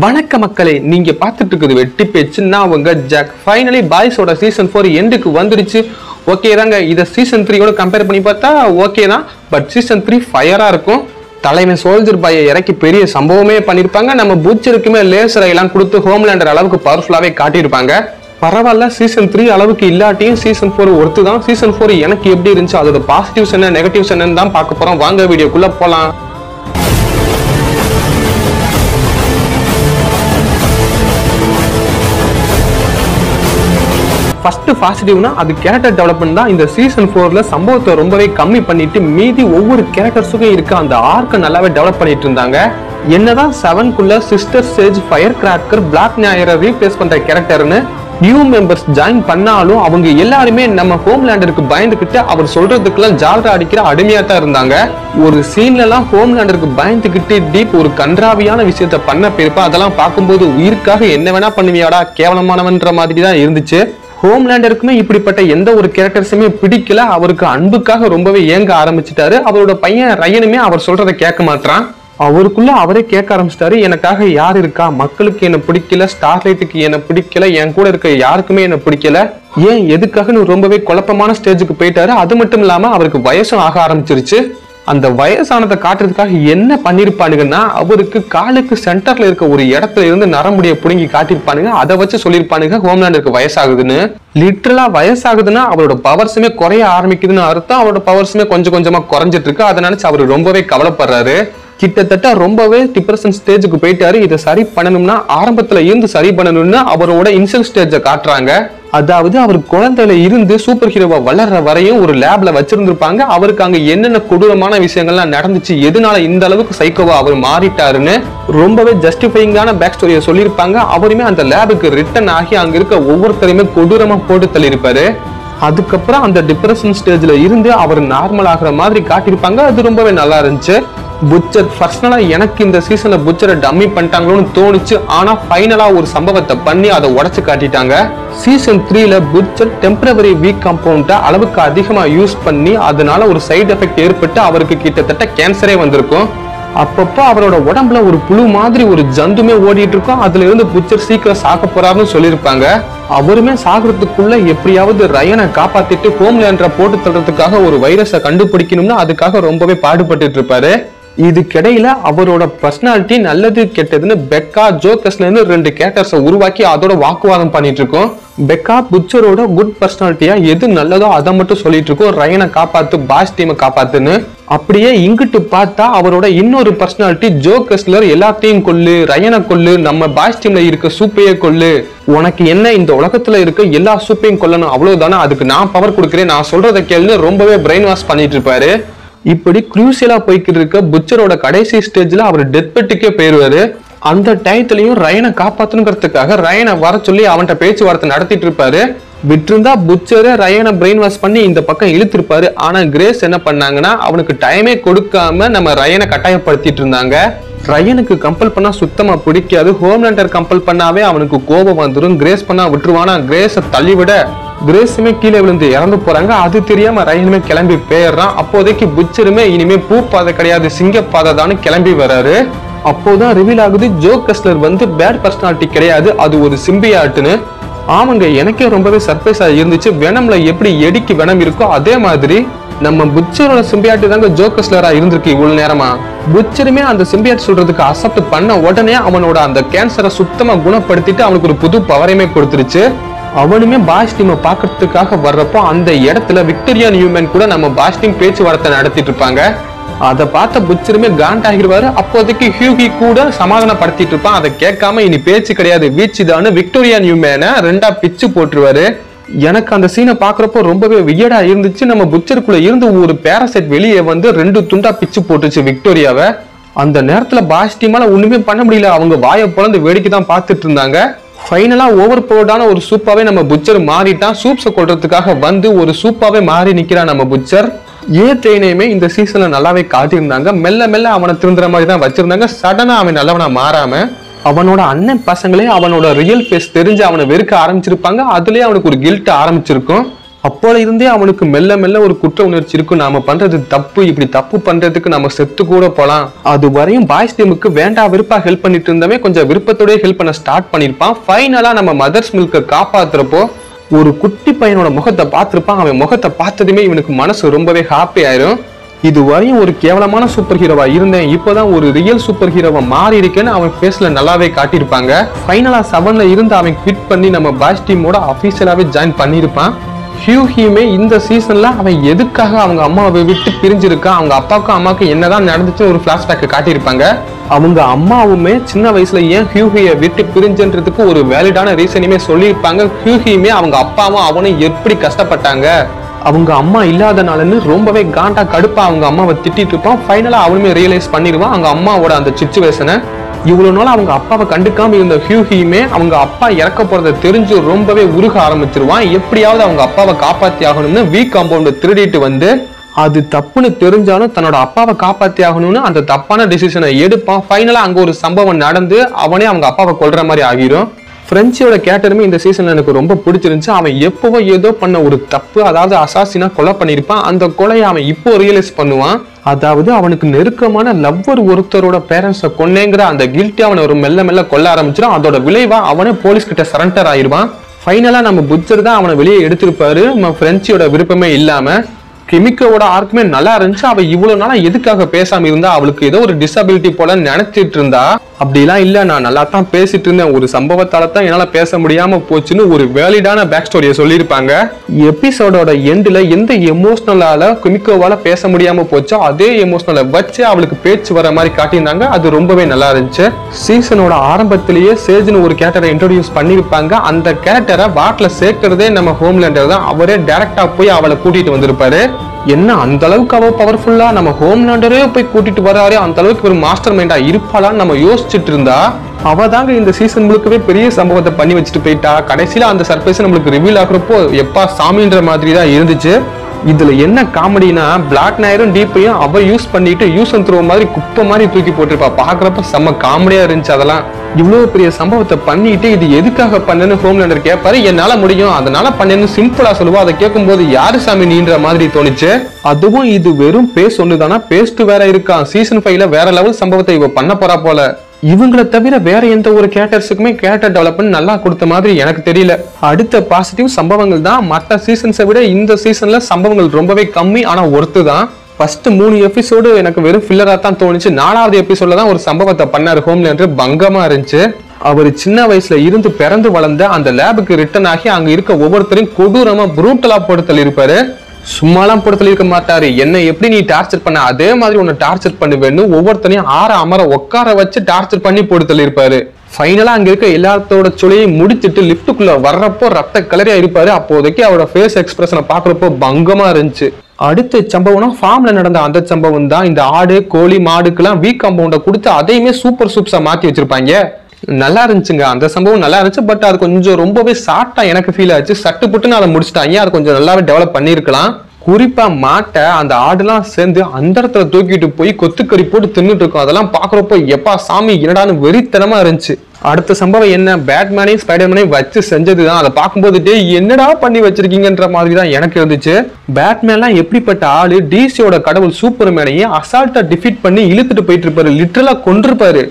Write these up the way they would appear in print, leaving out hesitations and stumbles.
வணக்க மக்களே, நீங்க பார்த்துட்டு இருக்குது வெட்டி பேச்சு. நான் உங்க ஜாக். ஃபைனலி பாய்ஸோட சீசன் 4 எண்டுக்கு வந்துடுச்சு. ஓகே தாங்க. இதை சீசன் 3யோட கம்பேர் பண்ணி பார்த்தா ஓகே தான். பட் சீசன் 3 ஃபயரா இருக்கும். தலைமை சோல்ஜர் பாயை இறக்கி பெரிய சம்பவமே பண்ணியிருப்பாங்க. நம்ம பூச்சருக்குமே லேசர் எல்லாம் கொடுத்து ஹோம்லேண்டர் அளவுக்கு பவர்ஃபுல்லாவே காட்டியிருப்பாங்க. பரவாயில்ல, சீசன் 3 அளவுக்கு இல்லாட்டியும் சீசன் 4 ஒர்த்து தான். சீசன் 4 எனக்கு எப்படி இருந்துச்சு, அதோட பாசிட்டிவ்ஸ் என்ன நெகட்டிவ்ஸ் என்னன்னு தான் பார்க்க போறோம். வாங்க வீடியோக்குள்ள போலாம். ஃபர்ஸ்ட் பாசிட்டிவ்னா அது கேரக்டர் டெவலப்மெண்ட் தான். இந்த சீசன் 4ல சம்பவத்தை ரொம்பவே கம்மி பண்ணிட்டு மீதி ஒவ்வொரு கேரக்டர்ஸுக்கும் இருக்க அந்த ஆர்க்கை நல்லாவே டெவலப் பண்ணிட்டு இருந்தாங்க. என்னதான் 7க்குள்ள Sister Sage, Firecracker, Black ஞாயிறை ரீப்ளேஸ் பண்ற கேரக்டர்னு நியூ மெம்பர்ஸ் ஜாயின் பண்ணாலும் அவங்க எல்லாருமே நம்ம ஹோம்லேண்டருக்கு பயந்துகிட்டு அவர் சொல்றதுக்கெல்லாம் ஜால்ரா அடிக்கிற அடிமையா தான் இருந்தாங்க. ஒரு சீன்ல எல்லாம் ஹோம்லேண்டருக்கு பயந்துகிட்டு டீப் ஒரு கன்றாவியான விஷயத்த பண்ண போயிருப்பா. அதெல்லாம் பார்க்கும்போது உயிருக்காக என்ன வேணா பண்ணுவியாடா, கேவலமானவன்ற மாதிரி தான் இருந்துச்சு. ஹோம்லேண்டருக்குமே இப்படிப்பட்ட எந்த ஒரு கேரக்டர்ஸுமே பிடிக்கல. அவருக்கு அன்புக்காக ரொம்பவே ஏங்க ஆரம்பிச்சுட்டாரு. அவரோட பையன் ரயனுமே அவர் சொல்றதை கேட்க மாட்டான். அவருக்குள்ள அவரே கேட்க ஆரம்பிச்சிட்டாரு, எனக்காக யார் இருக்கா, மக்களுக்கு என்ன பிடிக்கல, ஸ்டார்லைட்டுக்கு என்ன பிடிக்கல, என் கூட இருக்க யாருக்குமே என்ன பிடிக்கல, ஏன் எதுக்காக ரொம்பவே குழப்பமான ஸ்டேஜுக்கு போயிட்டாரு. அது மட்டும் இல்லாம அவருக்கு வயசும் ஆக ஆரம்பிச்சிருச்சு. அந்த வயசானதை காட்டுறதுக்காக என்ன பண்ணிருப்பானுங்கன்னா, அவருக்கு காலுக்கு சென்டர்ல இருக்க ஒரு இடத்துல இருந்து நரம்புடைய புடுங்கி காட்டிருப்பானுங்க. அதை வச்சு சொல்லியிருப்பானுங்க ஹோம்லேண்டருக்கு வயசாகுதுன்னு. லிட்டரலா வயசாகுதுன்னா அவரோட பவர்ஸுமே குறைய ஆரம்பிக்குதுன்னு அர்த்தம். அவரோட பவர்ஸுமே கொஞ்சம் கொஞ்சமா குறைஞ்சிட்டு இருக்கு. அதை நினைச்சு அவர் ரொம்பவே கவலைப்படுறாரு. கிட்டத்தட்ட ரொம்பவே டிப்ரெஷன் ஸ்டேஜுக்கு போயிட்டாரு. இதை சரி பண்ணணும்னா ஆரம்பத்துல இருந்து சரி பண்ணணும்னு அவரோட இன்சல் ஸ்டேஜை காட்டுறாங்க. அதாவது அவர் குழந்தையில இருந்து சூப்பர் ஹீரோவா வளர்ற வரையும் ஒரு லேப்ல வச்சிருந்திருப்பாங்க. அவருக்கு அங்க என்னென்ன கொடூரமான விஷயங்கள்லாம் நடந்துச்சு, எதனால இந்த அளவுக்கு சைக்கோவா அவர் மாறிட்டாருன்னு ரொம்பவே ஜஸ்டிஃபைங்கான பேக் ஸ்டோரியை சொல்லியிருப்பாங்க. அவருமே அந்த லேபுக்கு ரிட்டர்ன் ஆகி அங்க இருக்க ஒவ்வொருத்தரையுமே கொடூரமா போட்டு தள்ளியிருப்பாரு. அதுக்கப்புறம் அந்த டிப்ரெஷன் ஸ்டேஜ்ல இருந்து அவர் நார்மல் ஆகிற மாதிரி காட்டியிருப்பாங்க. அது ரொம்பவே நல்லா இருந்துச்சு. புச்சர் பர்சனலா எனக்கு இந்த சீசன்ல புச்சரை டம்மி பண்ணிட்டாங்களோன்னு தோணுச்சு. ஆனா ஃபைனலா ஒரு சம்பவத்தை பண்ணி அதை உடைச்சு காட்டிட்டாங்க. சீசன் 3ல புச்சர் டெம்பரவரி வீக் காம்பவுண்ட அளவுக்கு அதிகமா யூஸ் பண்ணி அதனால ஒரு சைடு எஃபெக்ட் ஏற்பட்டு அவருக்கு கிட்டத்தட்ட கேன்சரே வந்திருக்கும். அப்பப்போ அவரோட உடம்புல ஒரு புழு மாதிரி ஒரு ஜந்துமே ஓடிட்டு இருக்கும். அதுல இருந்து புச்சர் சீக்கிரம் சாக்க போறாருன்னு சொல்லியிருப்பாங்க. அவருமே சாகிறதுக்குள்ள எப்படியாவது ரயனை காப்பாத்திட்டு ஹோம்லேண்டரை போட்டு தள்ளுறதுக்காக ஒரு வைரஸை கண்டுபிடிக்கணும்னு அதுக்காக ரொம்பவே பாடுபட்டு இருப்பாரு. இதுக்கிடையில அவரோட பர்சனாலிட்டி நல்லது கெட்டதுன்னு பெக்கா, ஜோக்கஸ்ல இருந்து 2 கேரக்டர்ஸை உருவாக்கி அதோட வாக்குவாதம் பண்ணிட்டு இருக்கோம். பெக்கா புச்சரோட குட் பர்சனாலிட்டியா எது நல்லதோ அதை மட்டும் சொல்லிட்டு இருக்கோம், ரயனை காப்பாத்து, பாஸ் டீமை காப்பாத்துன்னு. அப்படியே இங்கிட்டு பார்த்தா அவரோட இன்னொரு பர்சனாலிட்டி ஜோக்கஸ்லர் எல்லாத்தையும் கொல்லு, ரயனை கொல்லு, நம்ம பாஸ் டீம்ல இருக்க சூப்பையே கொல்லு, உனக்கு என்ன இந்த உலகத்துல இருக்க எல்லா சூப்பையும் கொல்லணும், அவ்வளவுதானே, அதுக்கு நான் பவர் கொடுக்குறேன், நான் சொல்றதை கேளுன்னு ரொம்பவே பிரெயின் வாஷ் பண்ணிட்டு இருப்பாரு. இப்படி குரூசியலா போய்கிட்டு இருக்க புச்சரோட கடைசி ஸ்டேஜ்ல அவர் டெத் பெட்டுக்கே போயிருவாரு. அந்த டயத்துலயும் ரயனை காப்பாத்தணுங்கிறதுக்காக ரயனை வர சொல்லி அவன்கிட்ட பேச்சுவார்த்தை நடத்திட்டு இருப்பாரு. விட்டிருந்தா புச்சரை ரயனை பிரெயின் வாஷ் பண்ணி இந்த பக்கம் இழுத்திருப்பாரு. ஆனா கிரேஸ் என்ன பண்ணாங்கன்னா அவனுக்கு டைமே கொடுக்காம நம்ம ரயனை கட்டாயப்படுத்திட்டு இருந்தாங்க. ரயனுக்கு கம்பல் பண்ணா சுத்தமா பிடிக்காது. ஹோம்லேண்டர் கம்பல் பண்ணாவே அவனுக்கு கோபம் வந்துடும். கிரேஸ் பண்ணா விட்டுருவானா, கிரேஸை தள்ளிவிட கிரேஸுமே கீழே விழுந்து இறந்து போறாங்க. அது தெரியாம ரயனுமே கிளம்பி போயிடுறான். அப்போதைக்கு புச்சருமே இனிமே பூ பாதை கிடையாது சிங்க பாதை தான் கிளம்பி வர்றாரு. அப்போதான் ரிவீல் ஆகுது ஜோக்கஸ்லர் வந்து பேட் பர்சனாலிட்டி கிடையாது, அது ஒரு சிம்பியாட்டுன்னு. ஆமாங்க, எனக்கே ரொம்பவே சர்ப்ரைஸா இருந்துச்சு. வெனம்ல எப்படி எடிக்கு வெனம் இருக்கோ அதே மாதிரி நம்ம புச்சரோட சிம்பியாட்டு தாங்க ஜோக்கஸ்லரா இருந்திருக்கு இவ்வளவு நேரமா. புச்சருமே அந்த சிம்பியாட் சொல்றதுக்கு அக்செப்ட் பண்ண உடனே அவனோட அந்த கேன்சரை சுத்தமா குணப்படுத்திட்டு அவனுக்கு ஒரு புது பவரையுமே கொடுத்துருச்சு. அவனுமே பாஸ் டீமை பாக்குறதுக்காக வர்றப்போ அந்த இடத்துல விக்டோரியா நியூமேன் கூட நம்ம பாஸ் டீம் பேச்சுவார்த்தை நடத்திட்டு இருப்பாங்க. அதை பார்த்த புச்சருமே காண்ட் ஆகிடுவாரு. அப்போதைக்கு ஹியூகி கூட சமாதானப்படுத்திட்டு இருப்பான். அதை கேட்காம இனி பேச்சு கிடையாது வீச்சுதான்னு விக்டோரியா நியூமேனை 2ஆ பிச்சு போட்டுருவாரு. எனக்கு அந்த சீனை பாக்குறப்போ ரொம்பவே வியடா இருந்துச்சு. நம்ம புச்சருக்குள்ள இருந்து ஒரு பேராசைட் வெளியே வந்து 2 துண்டா பிச்சு போட்டுச்சு விக்டோரியாவை. அந்த நேரத்துல பாஸ் டீமால ஒண்ணுமே பண்ண முடியல. அவங்க வாயை பொழந்து வேடிக்கை தான் பார்த்துட்டு இருந்தாங்க. ஃபைனலா ஓவர் பவர்டான ஒரு சூப்பாவே நம்ம புச்சர் மாறிட்டான். சூப்ஸை கொள்றதுக்காக வந்து ஒரு சூப்பாவே மாறி நிக்கிறான் நம்ம புச்சர். ட்ரெயினையுமே இந்த சீசன்ல நல்லாவே காட்டியிருந்தாங்க. மெல்ல மெல்ல அவனை திருந்துற மாதிரி தான் வச்சிருந்தாங்க. சடனா அவன் நல்லவனா மாறாம அவனோட அண்ணன் பசங்களே அவனோட ரியல் ஃபேஸ் தெரிஞ்சு அவனை வெறுக்க ஆரம்பிச்சிருப்பாங்க. அதுலயே அவனுக்கு ஒரு கில்ட் ஆரம்பிச்சிருக்கும். அப்போல இருந்தே அவனுக்கு மெல்ல மெல்ல ஒரு குற்ற உணர்ச்சி இருக்கும். நாம பண்றது தப்பு, இப்படி தப்பு பண்றதுக்கு நம்ம செத்து கூட போலாம். அது வரையும் பாய்ஸ் டீமுக்கு வேண்டா விருப்பா ஹெல்ப் பண்ணிட்டு இருந்தவே கொஞ்சம் விருப்பத்தோடய ஹெல்ப் பண்ண ஸ்டார்ட் பண்ணிருப்பான். ஃபைனலா நம்ம மதர்ஸ் மில்கை காப்பாத்துறப்போ ஒரு குட்டி பையனோட முகத்தை பார்த்திருப்பான். அவன் முகத்தை பார்த்ததுமே இவனுக்கு மனசு ரொம்பவே ஹாப்பி ஆயிரும். இது வரையும் ஒரு கேவலமான சூப்பர் ஹீரோவா இருந்தேன், இப்போதான் ஒரு ரியல் சூப்பர் ஹீரோவா மாறி இருக்கேன்னு அவன் ஃபேஸ்ல நல்லாவே காட்டியிருப்பாங்க. ஃபைனலா 7ல இருந்து அவன் குவிட் பண்ணி நம்ம பாய்ஸ் டீமோட அபிஷியலாவே ஜாயின் பண்ணியிருப்பான். ஹியூஹியுமே இந்த சீசன்ல அவன் எதுக்காக அவங்க அம்மாவை விட்டு பிரிஞ்சிருக்கான், அவங்க அப்பாவுக்கும் அம்மாவுக்கும் என்னதான் நடந்துச்சு ஒரு பிளாஷ்பேக் காட்டியிருப்பாங்க. அவங்க அம்மாவுமே சின்ன வயசுல ஏன் ஹியூஹியை விட்டு பிரிஞ்சுன்றதுக்கு ஒரு வேலிடான ரீசனையுமே சொல்லியிருப்பாங்க. ஹியூஹியுமே அவங்க அப்பாவும் அவனும் எப்படி கஷ்டப்பட்டாங்க, அவங்க அம்மா இல்லாதனாலன்னு ரொம்பவே காண்டா கடுப்பா அவங்க அம்மாவை திட்டிட்டு இருப்பான். ஃபைனலா அவனுமே ரியலைஸ் பண்ணிடுவான் அவங்க அம்மாவோட அந்த சிச்சுவேஷனை. இவ்வளவு நாள் அவங்க அப்பாவை கண்டுக்காம இருந்த ஹியூஹியுமே அவங்க அப்பா இறக்க போறதை தெரிஞ்சு ரொம்பவே உருக ஆரம்பிச்சிருவான். எப்படியாவது அவங்க அப்பாவை காப்பாத்தி ஆகணும்னு வீக் காம்பவுண்ட் திருடிட்டு வந்து அது தப்புன்னு தெரிஞ்சாலும் தன்னோட அப்பாவை காப்பாத்தி ஆகணும்னு அந்த தப்பான டிசிஷனை எடுப்பான். ஃபைனலா அங்க ஒரு சம்பவம் நடந்து அவனே அவங்க அப்பாவை கொல்ற மாதிரி ஆகிரும். பிரெஞ்சியோட கேரக்டருமே இந்த சீசன்ல எனக்கு ரொம்ப பிடிச்சிருந்துச்சு. அவன் எப்பவோ ஏதோ பண்ண ஒரு தப்பு, அதாவது அசாசினா கொலை பண்ணிருப்பான். அந்த கொலையை அவன் இப்போ ரியலைஸ் பண்ணுவான். அதாவது அவனுக்கு நெருக்கமான லவ்வர் ஒருத்தரோட பேரண்ட்ஸை கொன்னேங்கிற அந்த கில்ட்டி அவனை ஒரு மெல்ல மெல்ல கொல்ல ஆரம்பிச்சிடும். அதோட விளைவா அவனே போலீஸ் கிட்ட சரண்டர் ஆயிடுவான். ஃபைனலா நம்ம புட்சர் தான் அவனை வெளியே எடுத்திருப்பாரு, நம்ம பிரெஞ்சியோட விருப்பமே இல்லாம. கிமிக்கோட ஆர்க்குமே நல்லா இருந்துச்சு. அவ இவ்வளவு நாளா எதுக்காக பேசாம இருந்தா, அவளுக்கு ஏதோ ஒரு டிசபிலிட்டி போல நினைச்சிட்டு இருந்தா. அப்படிலாம் இல்ல, நான் நல்லா தான் பேசிட்டு இருந்தேன், ஒரு சம்பவத்தால தான் என்னால பேச முடியாம போச்சுன்னு ஒரு வேலிடான பேக் ஸ்டோரியை சொல்லியிருப்பாங்க. எபிசோடோட எண்ட்ல எந்த எமோஷனலால கிமிக்கோவால பேச முடியாம போச்சோ அதே எமோஷனலை வச்சு அவளுக்கு பேச்சு வர மாதிரி காட்டியிருந்தாங்க. அது ரொம்பவே நல்லா இருந்துச்சு. சீசனோட ஆரம்பத்திலேயே சேஜ்னு ஒரு கேரக்டரை இன்ட்ரோடியூஸ் பண்ணிருப்பாங்க. அந்த கேரக்டரை வாட்ல சேர்க்கிறதே நம்ம ஹோம்லேண்டர் தான். அவரே டைரக்டா போய் அவளை கூட்டிட்டு வந்திருப்பாரு. என்ன அந்த அளவுக்கு அவ பவர்ஃபுல்லா நம்ம ஹோம்லேண்டரே போய் கூட்டிட்டு வராரு, அந்த அளவுக்கு ஒரு மாஸ்டர் மைண்டா இருப்பாளான்னு நம்ம யோசிச்சுட்டு இருந்தா அவ தாங்க இந்த சீசன் முழுக்கவே பெரிய சம்பவத்தை பண்ணி வச்சுட்டு போயிட்டா. கடைசியில அந்த சர்ப்ரைஸ் நம்மளுக்கு ரிவீல் ஆகுறப்போ எப்பா சாமின்ற மாதிரி தான் இருந்துச்சு. இதுல என்ன காமெடினா பிளாக் நாயரும் டீப்பையும் அவ யூஸ் பண்ணிட்டு யூஸ் அண்ட் த்ரோ மாதிரி குப்பை மாதிரி தூக்கி போட்டிருப்பா. பாக்குறப்ப செம்ம காமெடியா இருந்துச்சு. அதெல்லாம் இவ்வளவு பெரிய சம்பவத்தை பண்ணிட்டு இது எதுக்காக பண்ணு ஹோம்லேண்டர் கேட்பாரு. என்னால முடியும் அதனால பண்ணு சிம்பிளா சொல்லுவா. அதை கேட்கும் போது யாரு சாமி நீன்ற மாதிரி தோணுச்சு. அதுவும் இது வெறும் பேஸ் ஒண்ணுதானா, பேஸ்ட் வேற இருக்கான். சீசன் 5ல வேற லெவல் சம்பவத்தை இவ பண்ண போறா போல. இவங்களை தவிர வேற எந்த ஒரு கேரக்டர்ஸுக்குமே கேரக்டர் டெவலப்மெண்ட் நல்லா கொடுத்த மாதிரி எனக்கு தெரியல. அடுத்த பாசிட்டிவ் சம்பவங்கள் தான். மற்ற சீசன்ஸை விட இந்த சீசன்ல சம்பவங்கள் ரொம்பவே கம்மி, ஆனா ஒர்த்து தான். ஃபர்ஸ்ட் 3 எபிசோடு எனக்கு வெறும் ஃபில்லரா தான் தோணுச்சு. 4வது எபிசோட்ல தான் ஒரு சம்பவத்தை பண்ணாரு ஹோம்லேண்டர், பங்கமா இருந்துச்சு. அவர் சின்ன வயசுல இருந்து பிறந்து வளர்ந்த அந்த லேபுக்கு ரிட்டர்ன் ஆகி அங்க இருக்க ஒவ்வொருத்தரையும் கொடூரமா புரூட்டலா போடுத்தல் இருப்பாரு. சும்மாலாம் போடுத்தல் இருக்க மாட்டாரு. என்ன எப்படி நீ டார்ச்சர் பண்ண அதே மாதிரி உன்னை டார்ச்சர் பண்ணுவேன்னு ஒவ்வொருத்தனையும் அமர உட்கார வச்சு டார்ச்சர் பண்ணி போடுத்தல் இருப்பாரு. ஃபைனலா அங்க இருக்க எல்லாத்தோட சொல்லையும் முடிச்சுட்டு லிப்டுக்குள்ள வர்றப்போ ரத்த கலரியா இருப்பாரு. அப்போதைக்கு அவரோட ஃபேஸ் எக்ஸ்பிரஷனை பாக்குறப்போ பங்கமா இருந்துச்சு. அடுத்த சம்பவம்னா ஃபார்ம்ல நடந்த அந்த சம்பவம் தான். இந்த ஆடு கோழி மாடுக்கெல்லாம் வீக் காம்பவுண்ட கொடுத்து அதையுமே சூப்பர் சூப்ஸா மாத்தி வச்சிருப்பாங்க. நல்லா இருந்துச்சுங்க அந்த சம்பவம், நல்லா இருந்துச்சு. பட் அது கொஞ்சம் ரொம்பவே ஷார்ட்டா எனக்கு ஃபீல் ஆச்சு. சட்டு புட்டுன்னு அதை முடிச்சுட்டாங்க. அது கொஞ்சம் நல்லாவே டெவலப் பண்ணிருக்கலாம். குறிப்பா மாட்டை அந்த ஆடுலாம் சேர்ந்து அந்த இடத்துல தூக்கிட்டு போய் கொத்துக்கறி போட்டு தின்னுட்டு இருக்கும். அதெல்லாம் பாக்குறப்போ எப்பா சாமி என்னடான்னு வெறித்தனமா இருந்துச்சு. அடுத்த சம்பவம் என்ன, பேட்மேனையும் ஸ்பைடர்மேனையும் வச்சு செஞ்சதுதான். அதை பார்க்கும்போது டே என்னடா பண்ணி வச்சிருக்கீங்கன்ற மாதிரி தான் எனக்கு இருந்துச்சு. பேட்மேன்லாம் எப்படிப்பட்ட ஆளு, டிசியோட கடவுள் சூப்பர்மேனையும் அசால்ட்டா டிஃபீட் பண்ணி இழுத்துட்டு போயிட்டு இருப்பாரு, லிட்டரலா கொண்டிருப்பாரு.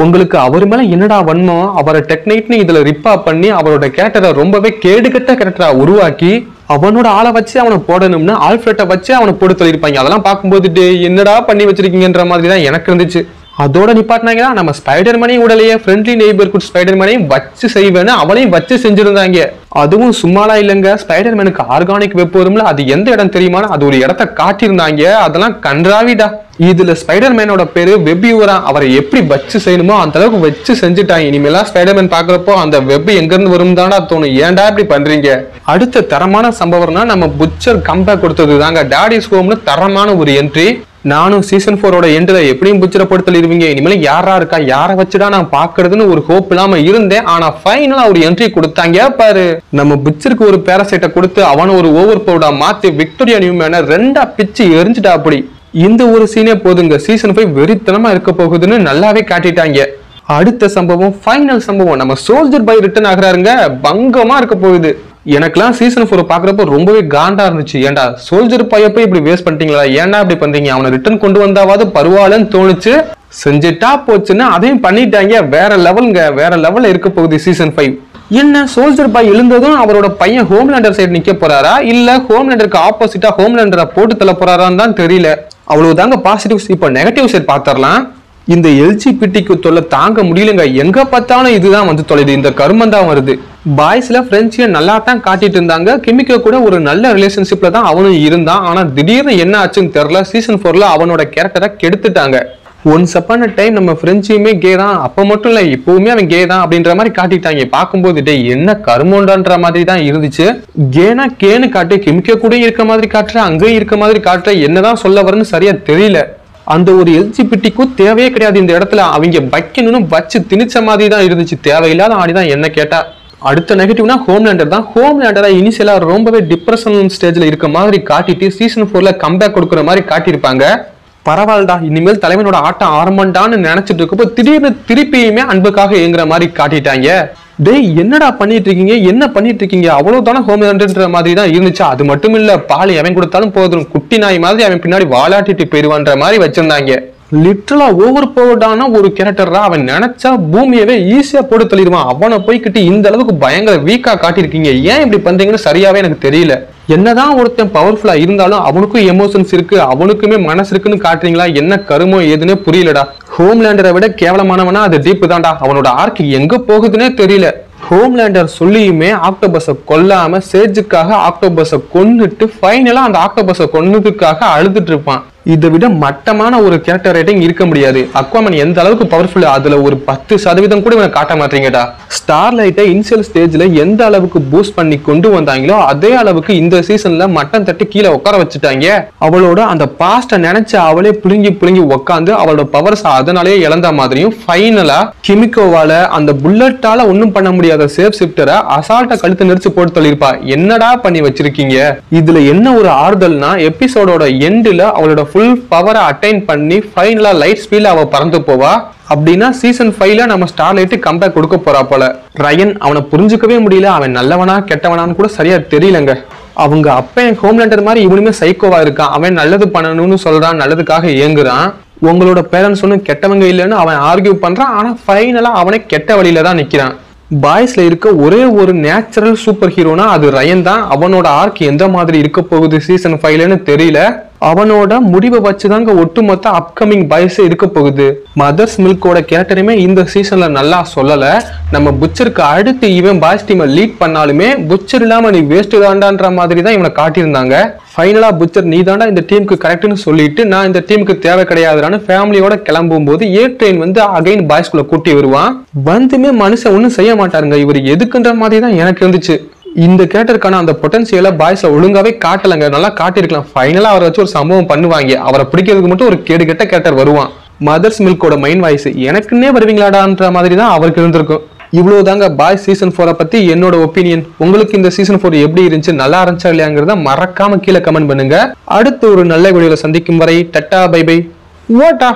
உங்களுக்கு அவர் மேல என்னடா வன்மம், அவரை டெக்னைட்னு இதுல ரிப்பா பண்ணி அவரோட கேரக்டரை ரொம்பவே கேடுகட்ட கேரக்டரா உருவாக்கி அவனோட ஆளை வச்சு அவனை போடணும்னு ஆல்ஃபிரட்டை வச்சு அவனை போட்டு சொல்லியிருப்பாங்க. அதெல்லாம் பார்க்கும்போது என்னடா பண்ணி வச்சிருக்கீங்கன்ற மாதிரி தான் எனக்கு இருந்துச்சு. அதோட நிப்பாட்டினாங்க நம்ம ஸ்பைடர்மேனையும் உடலையே ஃப்ரெண்ட்லி நெய்பர்ஹுட் ஸ்பைடர்மேனையும் வச்சு செய்வேன்னு அவனையும் வச்சு செஞ்சிருந்தாங்க. அதுவும் சும்மாலா இல்லைங்க, ஸ்பைடர்மேனுக்கு ஆர்கானிக் வெப் வரும்ல, அது எந்த இடம் தெரியுமா, அது ஒரு இடத்த காட்டியிருந்தாங்க. அதெல்லாம் கன்றாவிடா. இதுல ஸ்பைடர்மேனோட பேரு வெப்யூரா. அவரை எப்படி வச்சு செய்யணுமோ அந்த அளவுக்கு வச்சு செஞ்சுட்டாங்க. இனிமேலாம் ஸ்பைடர்மேன் பாக்குறப்போ அந்த வெப் எங்க இருந்து வரும் தானா தோணும். ஏன்டா இப்படி பண்றீங்க. அடுத்த தரமான சம்பவம்னா நம்ம புட்சர் கம்பேக் கொடுத்தது தாங்க. டாடிஸ் ஹோம்னு தரமான ஒரு என்ட்ரி. நானும் சீசன் 4ஓட எண்ட்ல எப்படியும் புட்சரை போட்டு தள்ளிடுவீங்க, இனிமேல யாரா இருக்கா யாரை வச்சுடா நான் பாக்குறதுன்னு ஒரு ஹோப் இல்லாம இருந்தேன். ஆனா ஃபைனலா ஒரு என்ட்ரி கொடுத்தாங்க பாரு. நம்ம புட்சருக்கு ஒரு பேரசைட்டை கொடுத்து அவனை ஒரு ஓவர் பவுடா மாத்தி விக்டோரியா நியூமேனை 2ஆ பிச்சு எரிஞ்சுட்டா. அப்படி இந்த ஒரு சீனே போதுங்க, சீசன் 5 வெறித்தனமா இருக்க போகுதுன்னு நல்லாவே காட்டிட்டாங்க. அடுத்த சம்பவம் ஃபைனல் சம்பவம், நம்ம சோல்ஜர் பாய் ரிட்டர்ன் ஆகுறாருங்க, பங்கமா இருக்க போகுது. எனக்குலாம் சீசன் 4 பாக்குறப்ப ரொம்பவே காண்டா இருந்துச்சு. ஏன்டா சோல்ஜர் பைய போய் இப்படி வேஸ்ட் பண்ணிட்டீங்களா, ஏன்டா இப்படி பண்றீங்க, அவனை ரிட்டர்ன் கொண்டு வந்தாவது பரவாயில்லன்னு தோணுச்சு. செஞ்சுட்டா போச்சுன்னா அதையும் பண்ணிட்டாங்க. வேற லெவலுங்க, வேற லெவல்ல இருக்க போகுது சீசன் 5. என்ன சோல்ஜர் பாய் எழுந்ததும் அவரோட பையன் ஹோம்லேண்டர் சைடு நிக்க போறாரா, இல்ல ஹோம்லேண்டருக்கு ஆப்போசிட்டா ஹோம்லேண்டரை போட்டு தள்ள போறாரான்னு தான் தெரியல. அவ்வளவுதாங்க பாசிட்டிவ்ஸ். இப்போ நெகட்டிவ் சைடு பாத்திரலாம். இந்த எல்ஜிபிடிக்கு தொல்லை தாங்க முடியலங்க. எங்க பார்த்தாலும் இதுதான் வந்து தொலைது, இந்த கருமம் தான் வருது. பாய்ஸ்ல ஃப்ரெண்ட்ஸிய நல்லா தான் காட்டிட்டு இருந்தாங்க. கிமிக்கோ கூட ஒரு நல்ல ரிலேஷன்ஷிப்ல தான் அவனும் இருந்தான். ஆனா திடீர்னு என்ன ஆச்சுன்னு தெரியல, சீசன் 4ல அவனோட கேரக்டரை கெடுத்துட்டாங்க. ஒன்ஸ் அப்பான டைம் நம்ம ஃப்ரெண்ட்ஸையுமே கே தான், அப்ப மட்டும் இல்ல இப்பவுமே அவன் கே தான் அப்படின்ற மாதிரி காட்டிட்டாங்க. பார்க்கும்போது டே என்ன கருமோண்டான்ற மாதிரி தான் இருந்துச்சு. கேனா கேன்னு காட்டு, கிமிக்கோ கூட இருக்க மாதிரி காட்டுற, அங்கேயும் இருக்க மாதிரி காட்டுற, என்னதான் சொல்ல வரன்னு சரியா தெரியல. அந்த ஒரு எல்ஜிபிடிக்கும் தேவையே கிடையாது இந்த இடத்துல. அவங்க வைக்கணும்னு வச்சு திணிச்ச மாதிரி தான் இருந்துச்சு. தேவையில்லாத ஆடிதான் என்ன கேட்டா. அடுத்த நெகட்டிவ்னா ஹோம்லேண்டர் தான். ஹோம்லேண்டரா இனிஷியலா ரொம்பவே டிப்ரெஷன் ஸ்டேஜ்ல இருக்க மாதிரி காட்டிட்டு சீசன் 4ல கம்பேக் கொடுக்குற மாதிரி காட்டியிருப்பாங்க. பரவாயில்லடா இனிமேல் தலைவனோட ஆட்டம் ஆரம்பண்டான்னு நினைச்சிட்டு இருக்கப்போ திடீர்னு திருப்பியுமே அன்புக்காக ஏங்குற மாதிரி காட்டிட்டாங்க. டேய் என்னடா பண்ணிட்டு இருக்கீங்க, என்ன பண்ணிட்டு இருக்கீங்க, அவ்வளவுதானே ஹோம்லேண்டர்ன்ற மாதிரி தான் இருந்துச்சு. அது மட்டும் இல்ல, பால் எவன் கொடுத்தாலும் போதும், குட்டி நாய் மாதிரி அவன் பின்னாடி வாலாட்டிட்டு போயிருவான்ற மாதிரி வச்சிருந்தாங்க. லிட்டரலா ஓவர் பவர்டான ஒரு கேரக்டரா. அவன் நினைச்சா பூமியவே ஈஸியா போட்டு தள்ளிடுவான். அவனை போய்கிட்டு இந்த அளவுக்கு பயங்கர வீக்கா காட்டியிருக்கீங்க, ஏன் இப்படி பண்றீங்கன்னு சரியாவே எனக்கு தெரியல. என்னதான் ஒருத்தன் பவர்ஃபுல்லா இருந்தாலும் அவனுக்கும் எமோஷன்ஸ் இருக்கு, அவனுக்குமே மனசு இருக்குன்னு காட்டுறீங்களா, என்ன கருமோ ஏதுன்னே புரியலடா. ஹோம்லேண்டரை விட கேவலமானவனா அது டீப் தான்டா. அவனோட ஆர்க் எங்க போகுதுன்னே தெரியல. ஹோம்லேண்டர் சொல்லியுமே ஆக்டோபஸை கொல்லாம சேஜுக்காக ஆக்டோபஸை கொன்னுட்டு ஃபைனலா அந்த ஆக்டோபஸை கொன்னதுக்காக அழுதுட்டு இருப்பான். இதை விட மட்டமான ஒரு கேரக்டர் ரேட்டிங் இருக்க முடியாது. அக்வாமன் எந்த அளவுக்கு பவர்ஃபுல், அதுல ஒரு 10% கூட இவனை காட்ட மாட்டீங்கடா. ஸ்டார்லைட்டை இனிஷியல் ஸ்டேஜ்ல எந்த அளவுக்கு பூஸ்ட் பண்ணி கொண்டு வந்தாங்களோ அதே அளவுக்கு இந்த சீசன்ல மட்டம் தட்டி கீழே உட்கார வச்சுட்டாங்க. அவளோட அந்த பாஸ்ட நினைச்சு அவளே புழுங்கி புழுங்கி உட்காந்து அவளோட பவர்ஸ் அதனாலேயே இழந்த மாதிரியும் ஃபைனலா கிமிக்கோவால அந்த புல்லட்டால ஒன்னும் பண்ண முடியாத சேஃப் ஷிஃப்டரை அசால்ட்டா கழுத்து நெரிச்சு போட்டு தள்ளிருப்பா. என்னடா பண்ணி வச்சிருக்கீங்க. இதுல என்ன ஒரு ஆறுதல்னா எபிசோடோட எண்டுல அவளோட ஃபுல் பவரை அட்டைன் பண்ணி ஃபைனலா லைட் ஸ்பீட்ல அவ பறந்து போவா. அப்படின்னா சீசன் 5ல நம்ம ஸ்டார்லைட் கம்பேக் கொடுக்க போறா போல. ரயன் அவனை புரிஞ்சுக்கவே முடியல, அவன் நல்லவனா கெட்டவனான்னு கூட சரியா தெரியலங்க. அவங்க அப்பன் ஹோம்லேண்டர் மாதிரி இவனுமே சைக்கோவா இருக்கான். அவன் நல்லது பண்ணணும்னு சொல்றான், நல்லதுக்காக ஏங்குறான். உங்களோட பேரண்ட்ஸ் ஒன்னும் கெட்டவங்க இல்லைன்னு அவன் ஆர்கியூ பண்றான். ஆனா ஃபைனலா அவனை கெட்ட வழியில தான் நிக்கிறான். பாய்ஸ்ல இருக்க ஒரே ஒரு நேச்சுரல் சூப்பர் ஹீரோனா அது ரயன் தான். அவனோட ஆர்க் எந்த மாதிரி இருக்க போகுது சீசன் 5லன்னு தெரியல. அவனோட முடிவை வச்சுதாங்க ஒட்டுமொத்த அப்கமிங் பாய்ஸ் இருக்க போகுது. மதர்ஸ் மில்கோட கேரக்டருமே இந்த சீசன்ல நல்லா சொல்லல. நம்ம புச்சருக்கு அடுத்து இவன் பாய்ஸ் டீமை லீட் பண்ணாலுமே புச்சர் இல்லாம நீ வேஸ்ட் தாண்டான்ற மாதிரி தான் இவனை காட்டியிருந்தாங்க. ஃபைனலா புச்சர் நீ தாண்டா இந்த டீமுக்கு கரெக்ட்னு சொல்லிட்டு நான் இந்த டீமுக்கு தேவை கிடையாதுன்னு ஃபேமிலியோட கிளம்பும் போது ஏ ட்ரெயின் வந்து அகைன் பாய்ஸ்குள்ள கூட்டி வருவான். வந்துமே மனுஷன் ஒன்னும் செய்ய மாட்டாருங்க. இவர் எதுக்குன்ற மாதிரி தான் எனக்கு இருந்துச்சு. இந்த கேரக்டருக்கான அந்த பொட்டன்சியலை பாய்ஸ்ல ஒழுங்காவே காட்டலங்க, நல்லா காட்டிருக்கலாம். ஃபைனலா அவரை வச்சு ஒரு சம்பவம் பண்ணுவாங்க. அவரை பிடிக்கிறதுக்கு மட்டும் ஒரு கேடு கெட்ட கேரக்டர் வருவான். மதர்ஸ் மில்கோட மைண்ட் வாய்ஸ் எனக்குன்னே வருவீங்களாடான்ற மாதிரி தான் அவருக்கு இருந்திருக்கும். இவ்வளவுதாங்க பாய்ஸ் சீசன் 4 பத்தி என்னோட ஒப்பீனியன். உங்களுக்கு இந்த சீசன் 4 எப்படி இருந்துச்சு, நல்லா இருந்துச்சா இல்லையாங்கிறத மறக்காம கீழே கமெண்ட் பண்ணுங்க. அடுத்து ஒரு நல்ல வீடியோல சந்திக்கும் வரை டட்டா பை பை. ஓட்டா.